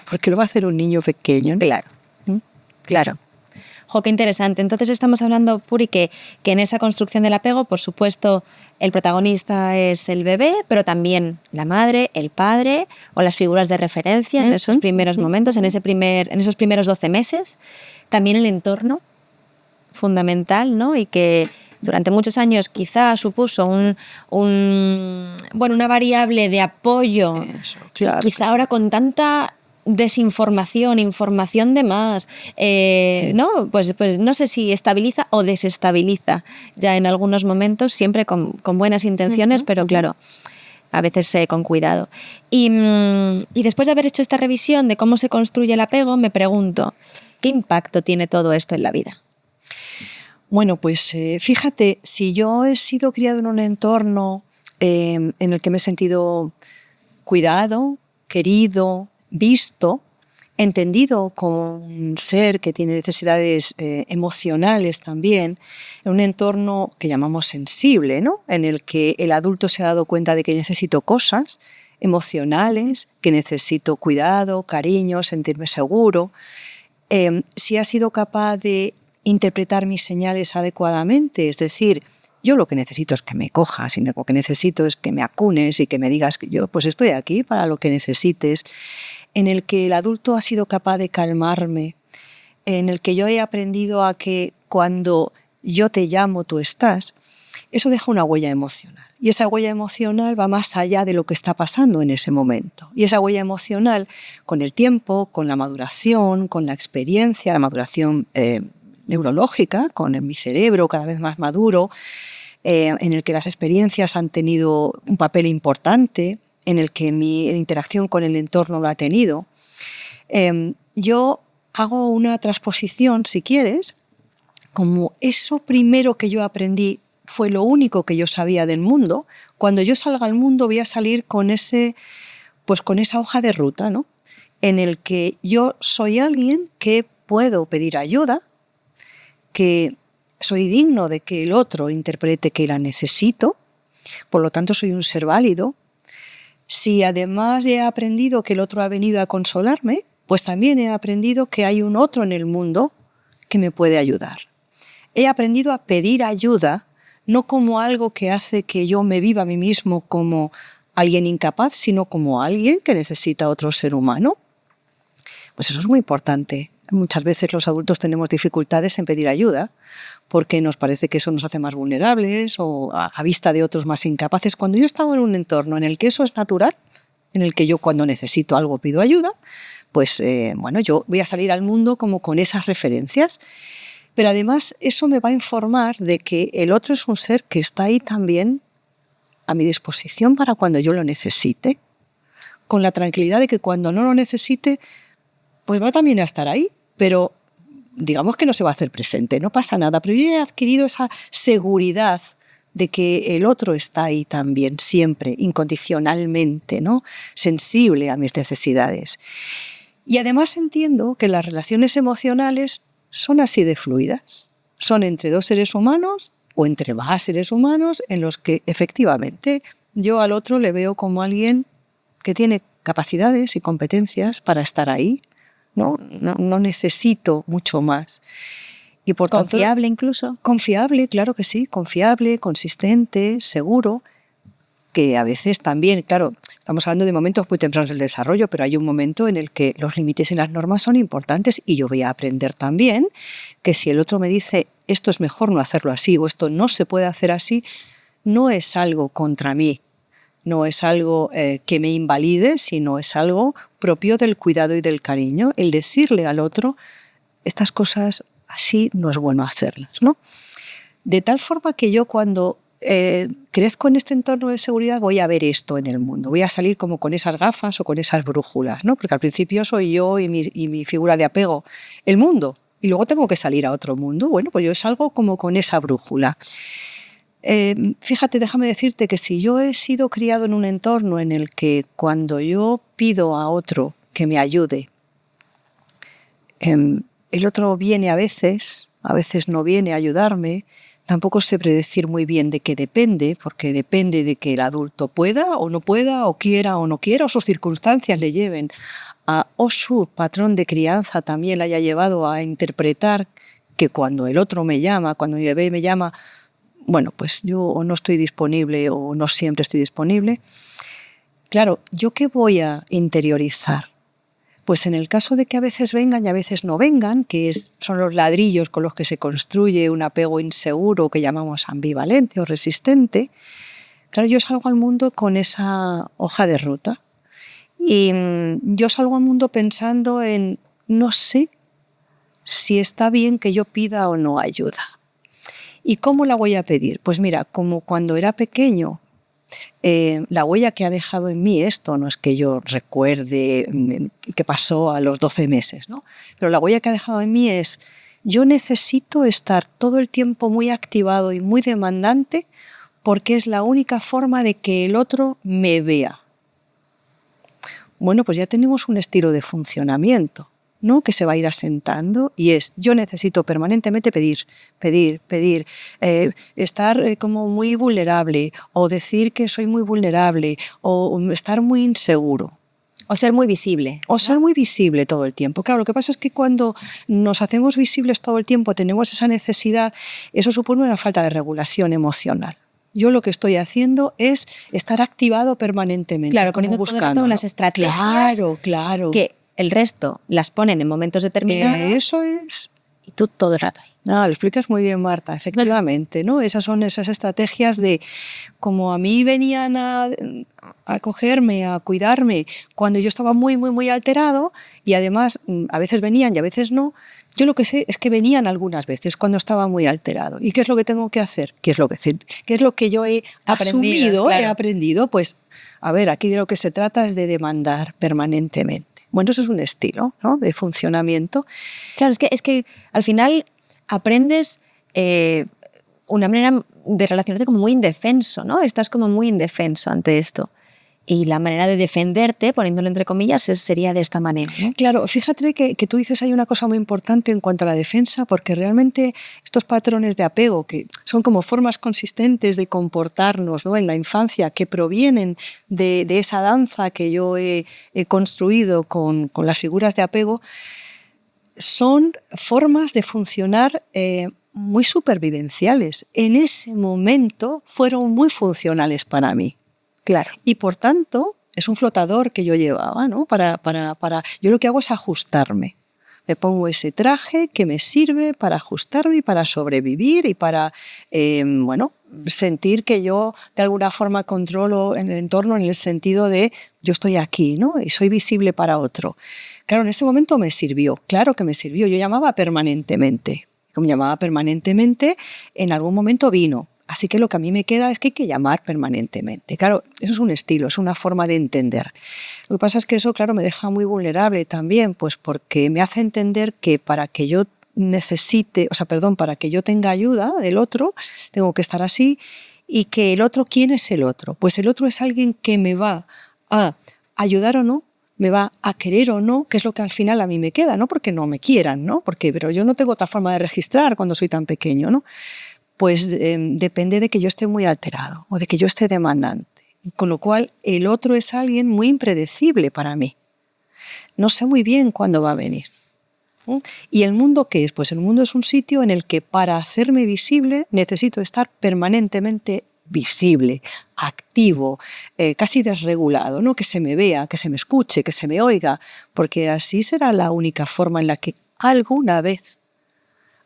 porque lo va a hacer un niño pequeño, ¿no? Claro, claro. Jo, qué interesante. Entonces estamos hablando, Puri, que en esa construcción del apego, por supuesto, el protagonista es el bebé, pero también la madre, el padre o las figuras de referencia en esos primeros momentos, en esos primeros 12 meses. También el entorno fundamental, ¿no? Y que durante muchos años quizá supuso una variable de apoyo. Eso, claro, Quizá ahora con tanta desinformación, información de más, ¿no? Pues no sé si estabiliza o desestabiliza ya en algunos momentos, siempre con buenas intenciones, pero claro, a veces con cuidado. Y después de haber hecho esta revisión de cómo se construye el apego, me pregunto, ¿qué impacto tiene todo esto en la vida? Bueno, pues fíjate, si yo he sido criado en un entorno en el que me he sentido cuidado, querido, visto, entendido como un ser que tiene necesidades emocionales también, en un entorno que llamamos sensible, ¿no? En el que el adulto se ha dado cuenta de que necesito cosas emocionales, que necesito cuidado, cariño, sentirme seguro, si ha sido capaz de interpretar mis señales adecuadamente, es decir, yo lo que necesito es que me cojas y lo que necesito es que me acunes y que me digas que yo pues estoy aquí para lo que necesites, en el que el adulto ha sido capaz de calmarme, en el que yo he aprendido a que cuando yo te llamo, tú estás, eso deja una huella emocional. Y esa huella emocional va más allá de lo que está pasando en ese momento. Y esa huella emocional, con el tiempo, con la maduración, con la experiencia, la maduración neurológica, con mi cerebro cada vez más maduro, en el que las experiencias han tenido un papel importante, en el que mi interacción con el entorno lo ha tenido, yo hago una transposición, si quieres, como eso primero que yo aprendí fue lo único que yo sabía del mundo. Cuando yo salga al mundo voy a salir con esa hoja de ruta, ¿no? En el que yo soy alguien que puedo pedir ayuda, que soy digno de que el otro interprete que la necesito, por lo tanto soy un ser válido. Si además he aprendido que el otro ha venido a consolarme, pues también he aprendido que hay un otro en el mundo que me puede ayudar. He aprendido a pedir ayuda, no como algo que hace que yo me viva a mí mismo como alguien incapaz, sino como alguien que necesita a otro ser humano. Pues eso es muy importante. Muchas veces los adultos tenemos dificultades en pedir ayuda porque nos parece que eso nos hace más vulnerables o a vista de otros más incapaces. Cuando yo he estado en un entorno en el que eso es natural, en el que yo cuando necesito algo pido ayuda, pues yo voy a salir al mundo como con esas referencias. Pero además eso me va a informar de que el otro es un ser que está ahí también a mi disposición para cuando yo lo necesite, con la tranquilidad de que cuando no lo necesite, pues va también a estar ahí, pero digamos que no se va a hacer presente, no pasa nada. Pero yo he adquirido esa seguridad de que el otro está ahí también, siempre, incondicionalmente, ¿no? Sensible a mis necesidades. Y además entiendo que las relaciones emocionales son así de fluidas. Son entre dos seres humanos o entre más seres humanos en los que efectivamente yo al otro le veo como alguien que tiene capacidades y competencias para estar ahí. No necesito mucho más. Y por ¿Confiable tanto, incluso? Confiable, claro que sí, confiable, consistente, seguro, que a veces también, claro, estamos hablando de momentos muy tempranos del desarrollo, pero hay un momento en el que los límites y las normas son importantes y yo voy a aprender también que si el otro me dice esto es mejor no hacerlo así o esto no se puede hacer así, no es algo contra mí. No es algo que me invalide, sino es algo propio del cuidado y del cariño. El decirle al otro, estas cosas así no es bueno hacerlas, ¿no? De tal forma que yo cuando crezco en este entorno de seguridad voy a ver esto en el mundo. Voy a salir como con esas gafas o con esas brújulas, ¿no? Porque al principio soy yo y mi figura de apego, el mundo. Y luego tengo que salir a otro mundo. Bueno, pues yo salgo como con esa brújula. Fíjate, déjame decirte que si yo he sido criado en un entorno en el que cuando yo pido a otro que me ayude, el otro viene a veces no viene a ayudarme, tampoco sé predecir muy bien de qué depende, porque depende de que el adulto pueda o no pueda, o quiera o no quiera, o sus circunstancias le lleven o su patrón de crianza también le haya llevado a interpretar que cuando el otro me llama, cuando mi bebé me llama, bueno, pues yo o no estoy disponible o no siempre estoy disponible. Claro, ¿yo qué voy a interiorizar? Pues en el caso de que a veces vengan y a veces no vengan, son los ladrillos con los que se construye un apego inseguro que llamamos ambivalente o resistente, claro, yo salgo al mundo con esa hoja de ruta y yo salgo al mundo pensando en no sé si está bien que yo pida o no ayuda. ¿Y cómo la voy a pedir? Pues mira, como cuando era pequeño, la huella que ha dejado en mí esto, no es que yo recuerde qué pasó a los 12 meses, ¿no? Pero la huella que ha dejado en mí es, yo necesito estar todo el tiempo muy activado y muy demandante porque es la única forma de que el otro me vea. Bueno, pues ya tenemos un estilo de funcionamiento, ¿no? Que se va a ir asentando y es, yo necesito permanentemente pedir, estar como muy vulnerable o decir que soy muy vulnerable o estar muy inseguro. O ser muy visible. O ser muy visible todo el tiempo. Claro, lo que pasa es que cuando nos hacemos visibles todo el tiempo, tenemos esa necesidad, eso supone una falta de regulación emocional. Yo lo que estoy haciendo es estar activado permanentemente. Claro, poniendo buscando las estrategias. Claro. Que el resto las ponen en momentos determinados. Eso es. Y tú todo el rato ahí. Lo explicas muy bien, Marta, efectivamente, ¿no? Esas son esas estrategias de, como a mí venían a cogerme, a cuidarme, cuando yo estaba muy, muy, muy alterado, y además a veces venían y a veces no, yo lo que sé es que venían algunas veces cuando estaba muy alterado. ¿Y qué es lo que tengo que hacer? ¿Qué es lo que yo he asumido, claro. He aprendido? Pues, a ver, aquí de lo que se trata es de demandar permanentemente. Bueno, eso es un estilo, ¿no? De funcionamiento. Claro, es que al final aprendes una manera de relacionarte como muy indefenso, ¿no? Estás como muy indefenso ante esto. Y la manera de defenderte, poniéndolo entre comillas, sería de esta manera, ¿no? Claro, fíjate que tú dices hay una cosa muy importante en cuanto a la defensa, porque realmente estos patrones de apego, que son como formas consistentes de comportarnos, ¿no? En la infancia, que provienen de esa danza que yo he construido con las figuras de apego, son formas de funcionar muy supervivenciales. En ese momento fueron muy funcionales para mí. Claro. Y por tanto, es un flotador que yo llevaba, ¿no? Yo lo que hago es ajustarme. Me pongo ese traje que me sirve para ajustarme y para sobrevivir y para, sentir que yo de alguna forma controlo en el entorno en el sentido de yo estoy aquí, ¿no? Y soy visible para otro. Claro, en ese momento me sirvió, claro que me sirvió. Yo llamaba permanentemente. Como llamaba permanentemente, en algún momento vino. Así que lo que a mí me queda es que hay que llamar permanentemente. Claro, eso es un estilo, es una forma de entender. Lo que pasa es que eso, claro, me deja muy vulnerable también, pues porque me hace entender que para que yo para que yo tenga ayuda del otro, tengo que estar así, y que el otro, ¿quién es el otro? Pues el otro es alguien que me va a ayudar o no, me va a querer o no, que es lo que al final a mí me queda, no porque no me quieran, ¿no? Pero yo no tengo otra forma de registrar cuando soy tan pequeño, ¿no? Pues depende de que yo esté muy alterado o de que yo esté demandante. Con lo cual, el otro es alguien muy impredecible para mí. No sé muy bien cuándo va a venir. ¿Y el mundo qué es? Pues el mundo es un sitio en el que para hacerme visible necesito estar permanentemente visible, activo, casi desregulado, ¿no? Que se me vea, que se me escuche, que se me oiga, porque así será la única forma en la que alguna vez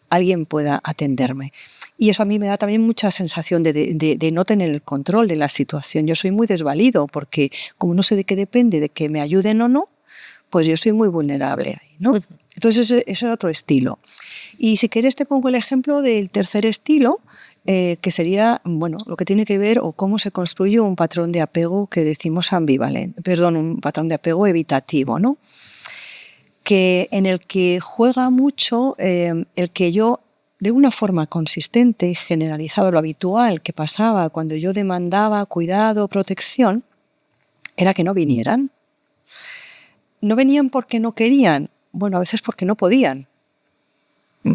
alguien pueda atenderme. Y eso a mí me da también mucha sensación de no tener el control de la situación. Yo soy muy desvalido porque como no sé de qué depende, de que me ayuden o no, pues yo soy muy vulnerable ahí, ¿no? Entonces ese es otro estilo. Y si quieres te pongo el ejemplo del tercer estilo, que sería, lo que tiene que ver o cómo se construye un patrón de apego que decimos ambivalente, un patrón de apego evitativo, ¿no? En el que juega mucho el que yo, de una forma consistente y generalizada, lo habitual que pasaba cuando yo demandaba cuidado, protección, era que no vinieran. No venían porque no querían, a veces porque no podían.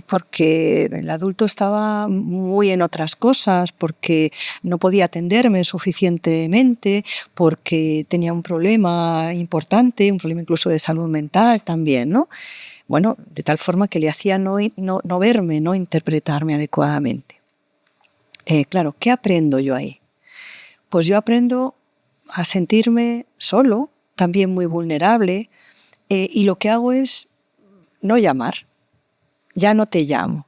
porque el adulto estaba muy en otras cosas, porque no podía atenderme suficientemente, porque tenía un problema importante, un problema incluso de salud mental también, ¿no? Bueno, de tal forma que le hacía no verme, no interpretarme adecuadamente. Claro, ¿qué aprendo yo ahí? Pues yo aprendo a sentirme solo, también muy vulnerable, y lo que hago es no llamar. Ya no te llamo.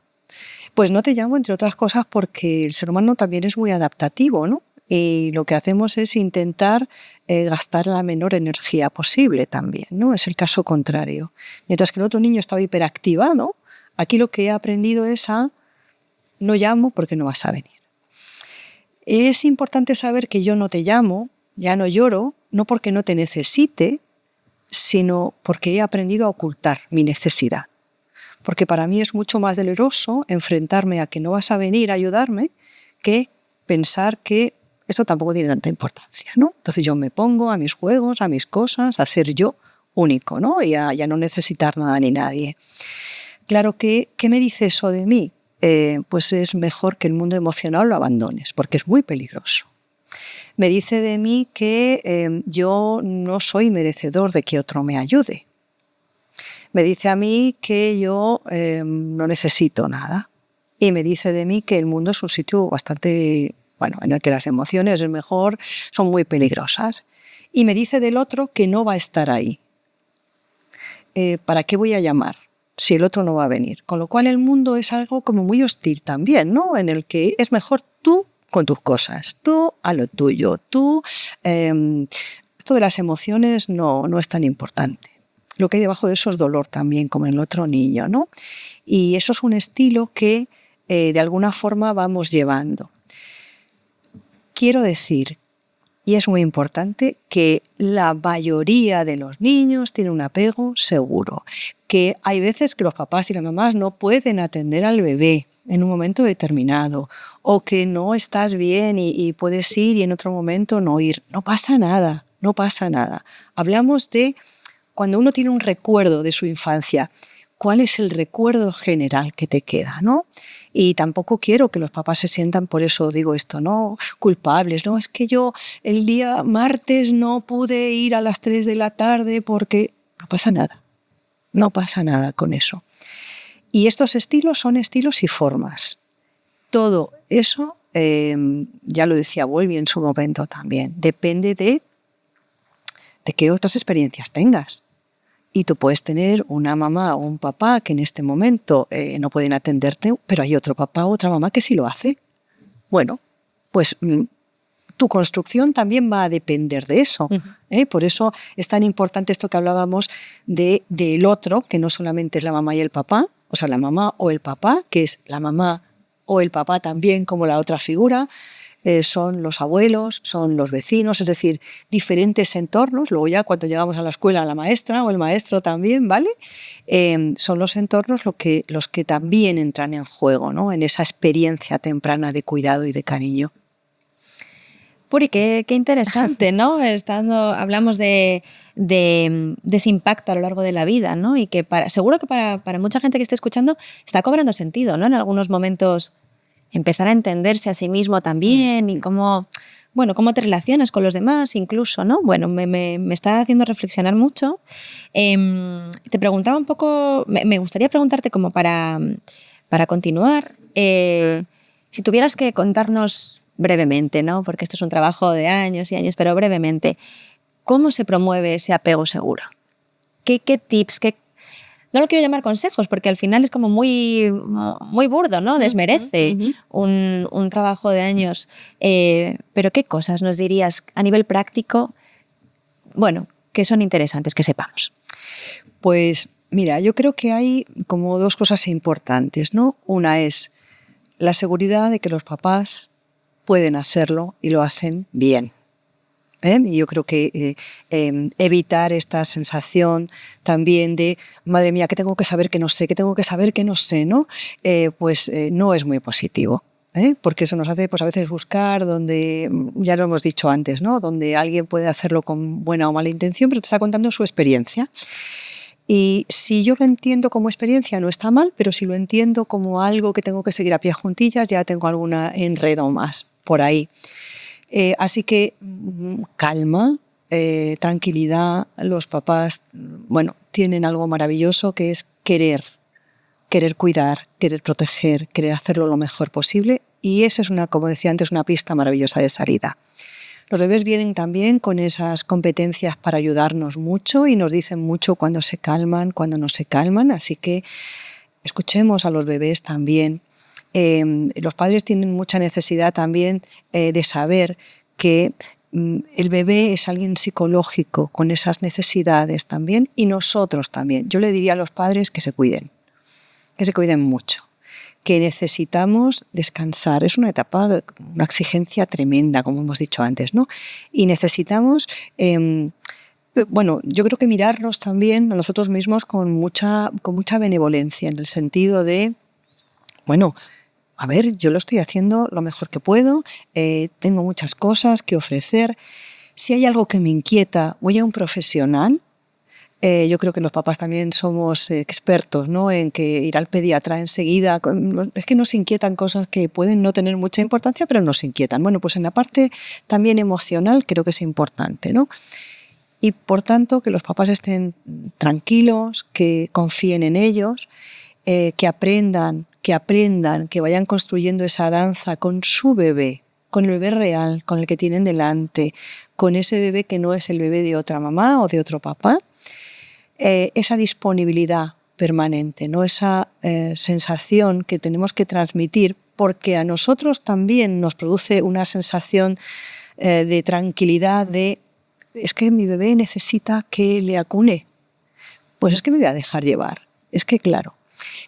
Pues no te llamo, entre otras cosas, porque el ser humano también es muy adaptativo, ¿no? Y lo que hacemos es intentar gastar la menor energía posible también, ¿no? Es el caso contrario. Mientras que el otro niño estaba hiperactivado, aquí lo que he aprendido es a no llamo porque no vas a venir. Es importante saber que yo no te llamo, ya no lloro, no porque no te necesite, sino porque he aprendido a ocultar mi necesidad. Porque para mí es mucho más doloroso enfrentarme a que no vas a venir a ayudarme que pensar que esto tampoco tiene tanta importancia, ¿no? Entonces yo me pongo a mis juegos, a mis cosas, a ser yo único, ¿no? Y a no necesitar nada ni nadie. Claro que, ¿qué me dice eso de mí? Pues es mejor que el mundo emocional lo abandones, porque es muy peligroso. Me dice de mí que yo no soy merecedor de que otro me ayude. Me dice a mí que yo no necesito nada. Y me dice de mí que el mundo es un sitio bastante, bueno, en el que las emociones es mejor, son muy peligrosas. Y me dice del otro que no va a estar ahí. ¿Para qué voy a llamar si el otro no va a venir? Con lo cual el mundo es algo como muy hostil también, ¿no? En el que es mejor tú con tus cosas, tú a lo tuyo, tú... esto de las emociones no es tan importante. Lo que hay debajo de eso es dolor también, como en el otro niño, ¿no? Y eso es un estilo que de alguna forma vamos llevando. Quiero decir, y es muy importante, que la mayoría de los niños tienen un apego seguro, que hay veces que los papás y las mamás no pueden atender al bebé en un momento determinado, o que no estás bien y puedes ir y en otro momento no ir. No pasa nada, no pasa nada. Hablamos de cuando uno tiene un recuerdo de su infancia, ¿cuál es el recuerdo general que te queda, ¿no? Y tampoco quiero que los papás se sientan, por eso digo esto, ¿no? Culpables, ¿no? Es que yo el día martes no pude ir a las 3 de la tarde porque... No pasa nada con eso. Y estos estilos son estilos y formas. Todo eso, ya lo decía Bowlby en su momento también, depende de qué otras experiencias tengas. Y tú puedes tener una mamá o un papá que en este momento no pueden atenderte, pero hay otro papá o otra mamá que sí lo hace. Bueno, pues tu construcción también va a depender de eso. Por eso es tan importante esto que hablábamos del otro, que no solamente es la mamá y el papá, o sea, la mamá o el papá, que es la mamá o el papá también como la otra figura, son los abuelos, son los vecinos, es decir, diferentes entornos. Luego ya cuando llegamos a la escuela, la maestra o el maestro también, ¿vale? Son los entornos los que también entran en juego, ¿no? En esa experiencia temprana de cuidado y de cariño. Puri, qué interesante, ¿no? Hablamos de ese impacto a lo largo de la vida, ¿no? Y que seguro que para mucha gente que esté escuchando está cobrando sentido, ¿no? En algunos momentos empezar a entenderse a sí mismo también y cómo te relacionas con los demás incluso, ¿no? Bueno, me está haciendo reflexionar mucho. Te preguntaba un poco, me gustaría preguntarte como para continuar, si tuvieras que contarnos brevemente, ¿no? Porque esto es un trabajo de años y años, pero brevemente, ¿cómo se promueve ese apego seguro? ¿Qué tips, no lo quiero llamar consejos porque al final es como muy, muy burdo, ¿no? Desmerece un trabajo de años. Pero ¿qué cosas nos dirías a nivel práctico, que son interesantes que sepamos? Pues mira, yo creo que hay como dos cosas importantes, ¿no? Una es la seguridad de que los papás pueden hacerlo y lo hacen bien. Y yo creo que evitar esta sensación también de madre mía, que tengo que saber que no sé, que tengo que saber que no sé, ¿no? No es muy positivo, porque eso nos hace pues, a veces buscar donde, ya lo hemos dicho antes, ¿no? Donde alguien puede hacerlo con buena o mala intención, pero te está contando su experiencia. Y si yo lo entiendo como experiencia no está mal, pero si lo entiendo como algo que tengo que seguir a pie juntillas, ya tengo alguna enredo más por ahí. Así que calma, tranquilidad. Los papás, bueno, tienen algo maravilloso que es querer cuidar, querer proteger, querer hacerlo lo mejor posible. Y esa es como decía antes, una pista maravillosa de salida. Los bebés vienen también con esas competencias para ayudarnos mucho y nos dicen mucho cuando se calman, cuando no se calman. Así que escuchemos a los bebés también. Los padres tienen mucha necesidad también de saber que el bebé es alguien psicológico con esas necesidades también y nosotros también. Yo le diría a los padres que se cuiden mucho, que necesitamos descansar. Es una etapa, una exigencia tremenda, como hemos dicho antes, ¿no? Y necesitamos, yo creo que mirarnos también a nosotros mismos con mucha benevolencia, en el sentido de, bueno, a ver, yo lo estoy haciendo lo mejor que puedo, tengo muchas cosas que ofrecer. Si hay algo que me inquieta, voy a un profesional. Yo creo que los papás también somos expertos, ¿no?, en que ir al pediatra enseguida. Es que nos inquietan cosas que pueden no tener mucha importancia, pero nos inquietan. Bueno, pues en la parte también emocional creo que es importante, ¿no? Y por tanto que los papás estén tranquilos, que confíen en ellos, que aprendan, que vayan construyendo esa danza con su bebé, con el bebé real, con el que tienen delante, con ese bebé que no es el bebé de otra mamá o de otro papá. Esa disponibilidad permanente, ¿no? Esa sensación que tenemos que transmitir, porque a nosotros también nos produce una sensación de tranquilidad, es que mi bebé necesita que le acune, pues es que me voy a dejar llevar. Es que claro,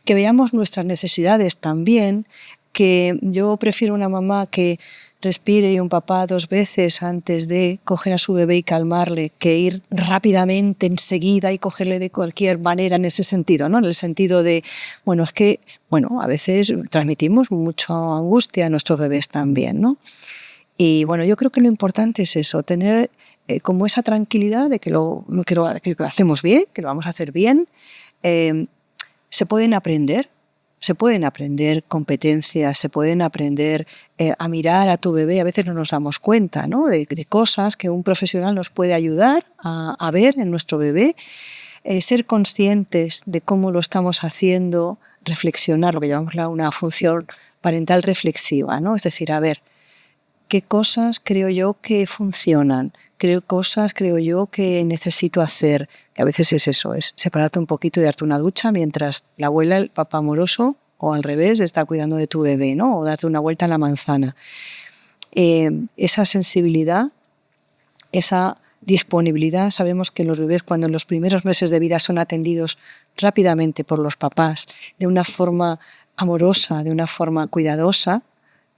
que veamos nuestras necesidades también, que yo prefiero una mamá que respire y un papá 2 veces antes de coger a su bebé y calmarle, que ir rápidamente enseguida y cogerle de cualquier manera en ese sentido, ¿no? En el sentido de, a veces transmitimos mucha angustia a nuestros bebés también, ¿no? Y bueno, yo creo que lo importante es eso, tener como esa tranquilidad de que lo hacemos bien, que lo vamos a hacer bien. Se pueden aprender competencias, se pueden aprender a mirar a tu bebé. A veces no nos damos cuenta, ¿no?, de cosas que un profesional nos puede ayudar a ver en nuestro bebé. Ser conscientes de cómo lo estamos haciendo, reflexionar, lo que llamamos una función parental reflexiva, ¿no? Es decir, a ver, ¿qué cosas creo yo que funcionan? ¿Qué cosas creo yo que necesito hacer? Que a veces es eso, es separarte un poquito y darte una ducha mientras la abuela, el papá amoroso, o al revés, está cuidando de tu bebé, ¿no? O darte una vuelta a la manzana. Esa sensibilidad, esa disponibilidad. Sabemos que los bebés, cuando en los primeros meses de vida son atendidos rápidamente por los papás, de una forma amorosa, de una forma cuidadosa,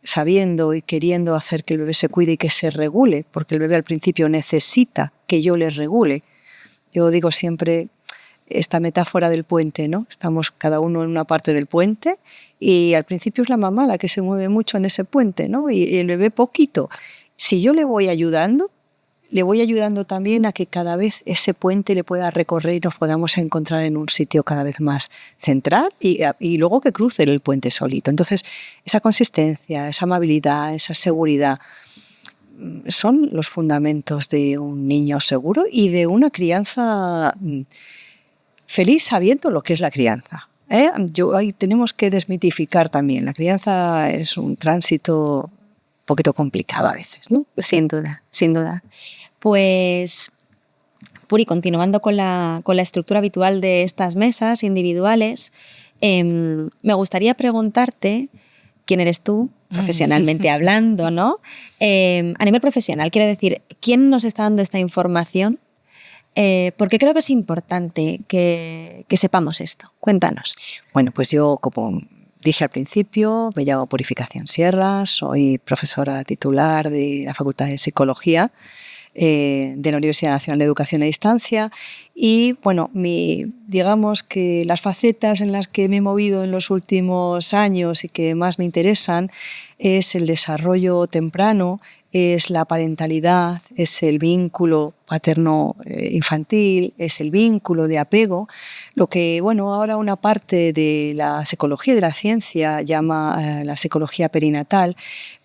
sabiendo y queriendo hacer que el bebé se cuide y que se regule, porque el bebé al principio necesita que yo le regule. Yo digo siempre esta metáfora del puente, ¿no? Estamos cada uno en una parte del puente y al principio es la mamá la que se mueve mucho en ese puente, ¿no? Y el bebé poquito. Si yo le voy ayudando también a que cada vez ese puente le pueda recorrer y nos podamos encontrar en un sitio cada vez más central y luego que cruce el puente solito. Entonces, esa consistencia, esa amabilidad, esa seguridad son los fundamentos de un niño seguro y de una crianza feliz sabiendo lo que es la crianza. Ahí tenemos que desmitificar también. La crianza es un tránsito un poquito complicado a veces, ¿no? Sin duda, sin duda. Pues, Puri, continuando con la estructura habitual de estas mesas individuales, me gustaría preguntarte quién eres tú, profesionalmente hablando, ¿no? A nivel profesional, quiero decir, ¿quién nos está dando esta información? Porque creo que es importante que sepamos esto. Cuéntanos. Bueno, pues yo, como dije al principio, me llamo Purificación Sierra, soy profesora titular de la Facultad de Psicología de la Universidad Nacional de Educación a Distancia y, bueno, digamos que las facetas en las que me he movido en los últimos años y que más me interesan es el desarrollo temprano, es la parentalidad, es el vínculo paterno-infantil, es el vínculo de apego, lo que ahora una parte de la psicología, de la ciencia, llama la psicología perinatal,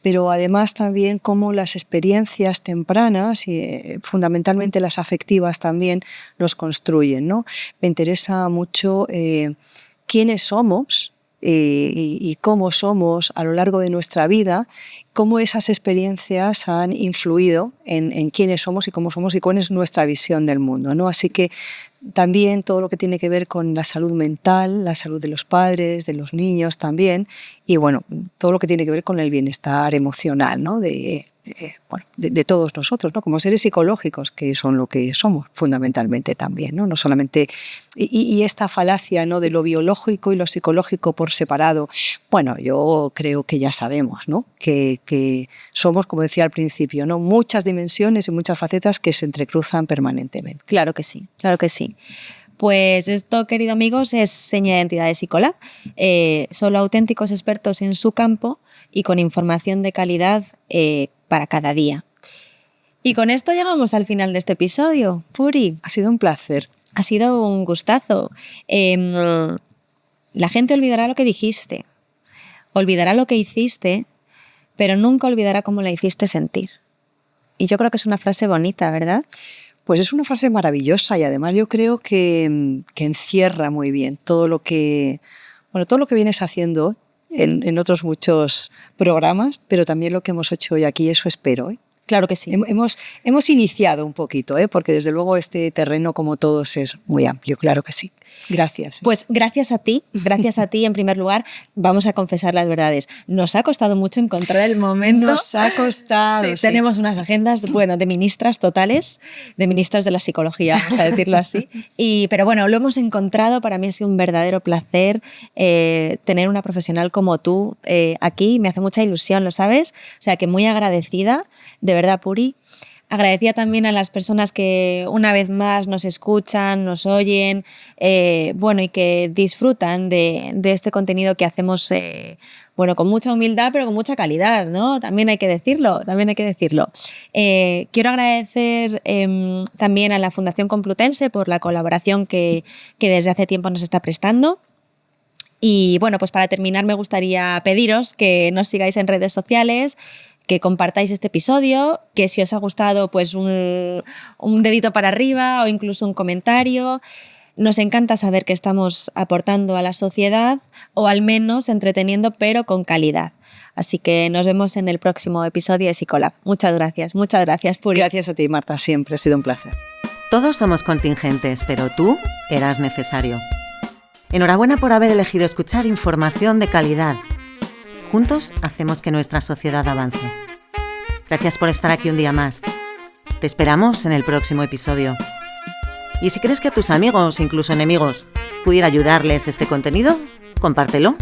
pero además también cómo las experiencias tempranas y fundamentalmente las afectivas también nos construyen, ¿no? Me interesa mucho quiénes somos y cómo somos a lo largo de nuestra vida, cómo esas experiencias han influido en quiénes somos y cómo somos y cuál es nuestra visión del mundo, ¿no? Así que también todo lo que tiene que ver con la salud mental, la salud de los padres, de los niños también, y todo lo que tiene que ver con el bienestar emocional, ¿no? de todos nosotros, ¿no? Como seres psicológicos, que son lo que somos fundamentalmente también, ¿no? No solamente y esta falacia, ¿no?, de lo biológico y lo psicológico por separado. Yo creo que ya sabemos, ¿no?, que somos, como decía al principio, ¿no?, muchas dimensiones y muchas facetas que se entrecruzan permanentemente. Claro que sí, claro que sí. Pues esto, queridos amigos, es Seña de Identidad de Psicolab. Solo auténticos expertos en su campo y con información de calidad para cada día. Y con esto llegamos al final de este episodio. Puri, ha sido un placer. Ha sido un gustazo. La gente olvidará lo que dijiste, olvidará lo que hiciste, pero nunca olvidará cómo la hiciste sentir. Y yo creo que es una frase bonita, ¿verdad? Pues es una frase maravillosa y además yo creo que encierra muy bien todo lo que vienes haciendo en otros muchos programas, pero también lo que hemos hecho hoy aquí, eso espero. Claro que sí. Hemos iniciado un poquito, porque desde luego este terreno, como todos, es muy amplio, claro que sí. Gracias. Pues gracias a ti en primer lugar. Vamos a confesar las verdades. Nos ha costado mucho encontrar el momento. Nos ha costado. Sí. Tenemos unas agendas, de ministras totales, de ministras de la psicología, vamos a decirlo así. Pero lo hemos encontrado. Para mí ha sido un verdadero placer tener una profesional como tú aquí. Me hace mucha ilusión, ¿lo sabes? O sea, que muy agradecida, de verdad, Puri. Agradecida también a las personas que una vez más nos escuchan, nos oyen, y que disfrutan de este contenido que hacemos, con mucha humildad, pero con mucha calidad, ¿no? También hay que decirlo. Quiero agradecer también a la Fundación Complutense por la colaboración que desde hace tiempo nos está prestando. Y pues para terminar me gustaría pediros que nos sigáis en redes sociales, que compartáis este episodio, que si os ha gustado, pues un dedito para arriba o incluso un comentario. Nos encanta saber que estamos aportando a la sociedad o al menos entreteniendo, pero con calidad. Así que nos vemos en el próximo episodio de Psicolab. Muchas gracias, Puri. Gracias a ti, Marta, siempre ha sido un placer. Todos somos contingentes, pero tú eras necesario. Enhorabuena por haber elegido escuchar información de calidad. Juntos hacemos que nuestra sociedad avance. Gracias por estar aquí un día más. Te esperamos en el próximo episodio. Y si crees que a tus amigos, incluso enemigos, pudiera ayudarles este contenido, compártelo.